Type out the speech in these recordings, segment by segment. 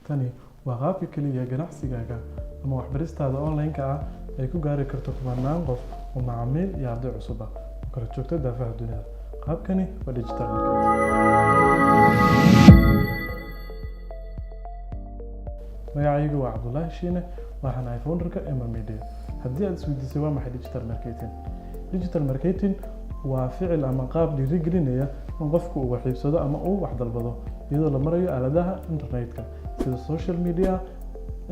tani waa qaabka kaliya ganacsigaaga ama waxbaristaada online-ka ah ay ku gaari karto kumanaan qof oo macaamiil iyo arday cusub ah oo kala joogta daafaha dunida. qaabkani waa digital marketing. magacaygu waa Cabdullaahi Shiine, waxaan ahay founderka Emma Media. haddii aad isweydiisay waa maxay digital marketing waa ficil ama qaab dhiirigelinaya in qofku uu wax iibsado ama uu wax dalbado iyadoo la marayo aaladaha internetka sida social media,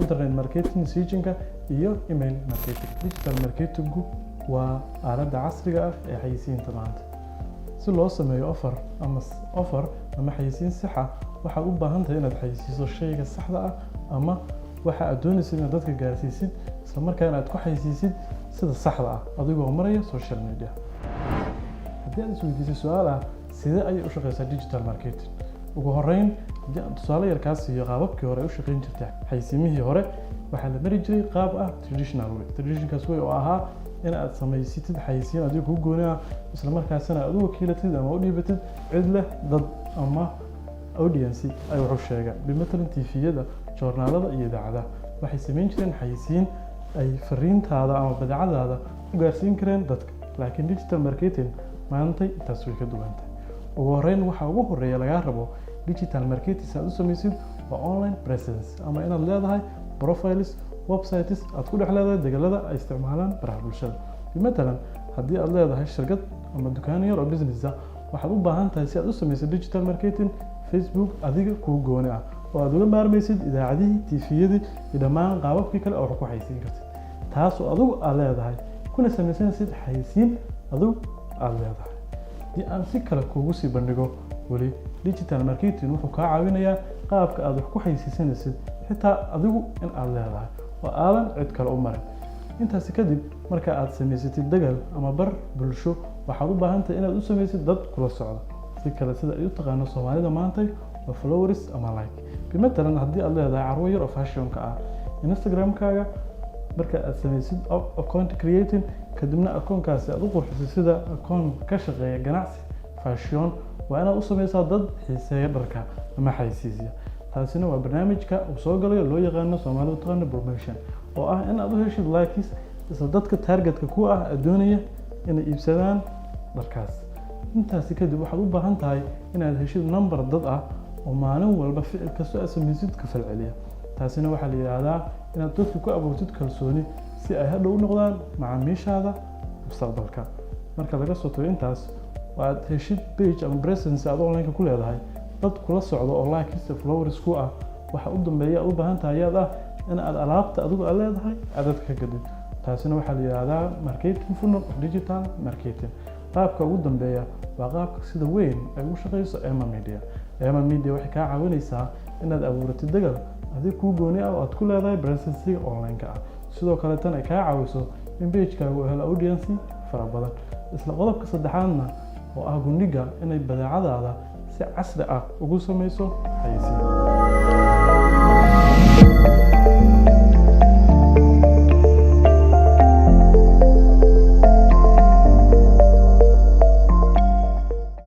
internet marketing, messaging iyo email marketing. digital marketingku waa aaladda casriga ah ee xayeysiinta maanta. si loo sameeyo offer ama xayeysiin sax ah, waxaad u baahan tahay inaad xayeysiiso shayga saxda ah ama waxa aad doonaysid inaad dadka gaarsiisid, isla markaana aad ku xayeysiisid sida saxda ah adigoo maraya social media. haddii aad isweydiisay su'aal ah sidee ayay u shaqeysaa digital marketing, ugu horreyn haddii aan tusaale yar kaa siiyo qaababkii hore u shaqeyn jirtay xayeysiimihii hore, waxaa la mari jiray qaab ah traditional way oo ahaa in aad samaysatid xayeysiin adiga kuu gooni ah, isla markaasina aad u wakiilatid ama u dhiibatid cid leh dad ama audience ay wax u sheegaan. bimatalan TV-yada, joornaalada iyo idaacadaha waxay samayn jireen xayeysiin ay fariintaada ama badeecadaada u gaarsiin kareen dadka. laakiin digital marketing maanta intaas way ka duwan tahay. ugu horreyn waxa ugu horreeya lagaa rabo digital marketing si aad u samaysid waa online presence, ama inaad leedahay profiles, websites aad ku dhex leedahay degalada ay isticmaalaan baraha bulshada. bimatalan haddii aad leedahay shirkad ama dukaan yar oo business ah, waxaad u baahan tahay si aad u samaysid digital marketing Facebook adiga kuu gooni ah oo aad uga maarmaysid idaacadihii, TV-yadii iyo dhammaan qaababkii kale oo wax ku xayeysiin kartid, taasoo adigu aad leedahay kuna samaysanaysid xayeysiin adigu aad leedahay. haddii aan si kale kuugu sii bandhigo, weli digital marketing wuxuu kaa caawinayaa qaabka aad wax ku xayeysiisanaysid xitaa adigu in aad leedahay oo aadan cid kale u marin. intaasi kadib marka aad samaysatid dagal ama bar bulsho, waxaad u baahan tahay inaad u samaysid dad kula socda, si kale sida ay u taqaano Soomaalida maanta waa followers ama like. bimatalan haddii aad leedahay carwo yar oo fashionka ah, Instagram-kaaga marka aad samaysid account creating, kadibna akoonkaasi aad u qurxisid sida akoon ka shaqeeya ganacsi fashion, waa inaad u samaysaa dad xiiseeya dharka ama xayeysiisiya. taasina waa barnaamijka uu soo galayo loo yaqaano Soomaalidu taqaano promotion, oo ah in aad u heshid likes isla dadka targetka ku ah ee doonaya inay iibsadaan dharkaas. intaasi kadib waxaad u baahan tahay inaad heshid number dad ah oo maalin walba ficil kastoo aad samaysid ka falceliya. taasina waxaa la yiraahdaa inaad dadka ku abuurtid kalsooni si ay hadhow u noqdaan macaamiishaada mustaqbalka. marka laga soo tago intaas, aad heshid page ama presence aad online ku leedahay, dad kula socdo oo likes iyo followers ku ah, waxa u dambeeya aad u baahan tahay ayaad ah in aad alaabta adigu aad leedahay aad dadka ka gadid. taasina waxaa la yiraahdaa marketing funnel of digital marketing. qaabka ugu dambeeya waa qaabka sida weyn ay u shaqeyso Emma Media. Emma Media waxay kaa caawinaysaa inaad abuuratid dagal adiga kuu gooni ah oo aad ku leedahay presence online-ka ah. sidoo kale tan ay kaa caawiso in page-kaagu uu helo audience fara badan. isla qodobka saddexaadna oo ah gundhiga inay badeecadaada si casri ah ugu samayso xayeysiin.